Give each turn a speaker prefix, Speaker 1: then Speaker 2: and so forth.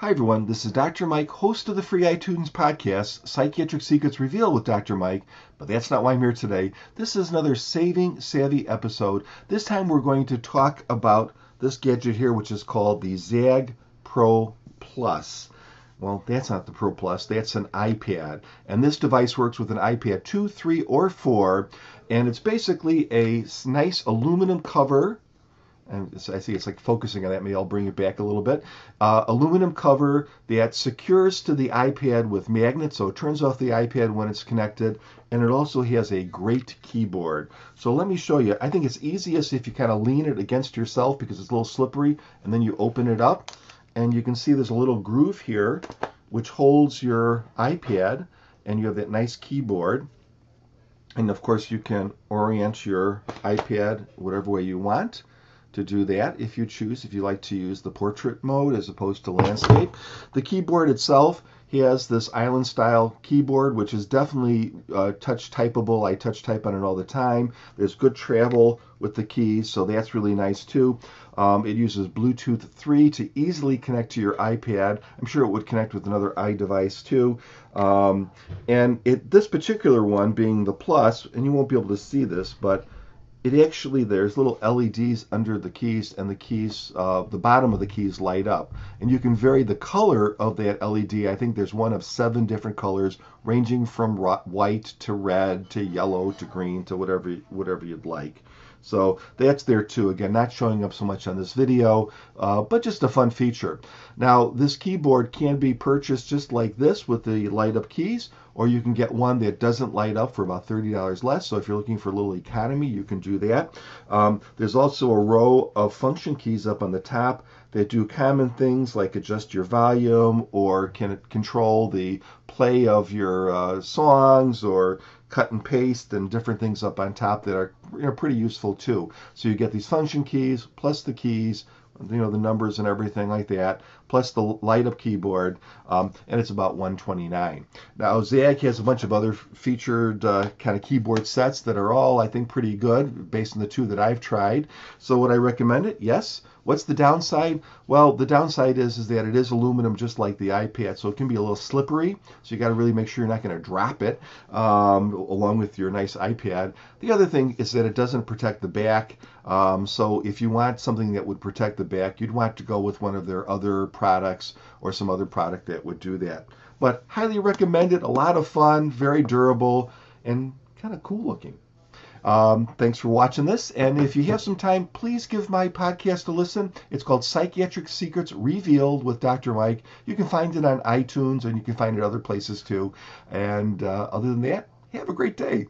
Speaker 1: Hi, everyone. This is Dr. Mike, host of the free iTunes podcast, Psychiatric Secrets Revealed with Dr. Mike. But that's not why I'm here today. This is another Saving Savvy episode. This time we're going to talk about this gadget here, which is called the ZAGG Pro Plus. Well, that's not the Pro Plus, that's an iPad. And this device works with an iPad 2, 3, or 4. And it's basically a nice aluminum cover. And I see it's like focusing on that. Maybe I'll bring it back a little bit. Aluminum cover that secures to the iPad with magnets, so it turns off the iPad when it's connected. And it also has a great keyboard. So let me show you. I think it's easiest if you kind of lean it against yourself because it's a little slippery, and then you open it up. And you can see there's a little groove here which holds your iPad, and you have that nice keyboard. And of course you can orient your iPad whatever way you want to do that if you choose, if you like to use the portrait mode as opposed to landscape. The keyboard itself has this island style keyboard, which is definitely touch typeable. I touch type on it all the time. There's good travel with the keys, so that's really nice too. It uses Bluetooth 3 to easily connect to your iPad. I'm sure it would connect with another iDevice too. And this particular one being the Plus, and you won't be able to see this, but it actually, there's little LEDs under the keys, and the keys, the bottom of the keys light up. And you can vary the color of that LED. I think there's one of 7 different colors, ranging from white to red to yellow to green to whatever you'd like. So that's there too. Again, not showing up so much on this video, but just a fun feature. Now, this keyboard can be purchased just like this with the light up keys, or you can get one that doesn't light up for about $30 less. So if you're looking for a little economy, you can do that. There's also a row of function keys up on the top that do common things like adjust your volume, or can control the play of your songs, or cut and paste, and different things up on top that are pretty useful too. So you get these function keys plus the keys, the numbers and everything like that, plus the light up keyboard, and it's about $129. Now, ZAGG has a bunch of other featured kind of keyboard sets that are all, I think, pretty good based on the 2 that I've tried. So would I recommend it? Yes. What's the downside? Well, the downside is that it is aluminum, just like the iPad, so it can be a little slippery. So you got to really make sure you're not going to drop it along with your nice iPad. The other thing is that it doesn't protect the back. So if you want something that would protect the back, you'd want to go with one of their other products, or some other product that would do that. But highly recommend it. A lot of fun, very durable, and kind of cool looking. Thanks for watching this, and if you have some time, please give my podcast a listen. It's called Psychiatric Secrets Revealed with Dr. Mike. You can find it on iTunes, and you can find it other places too. And other than that, have a great day.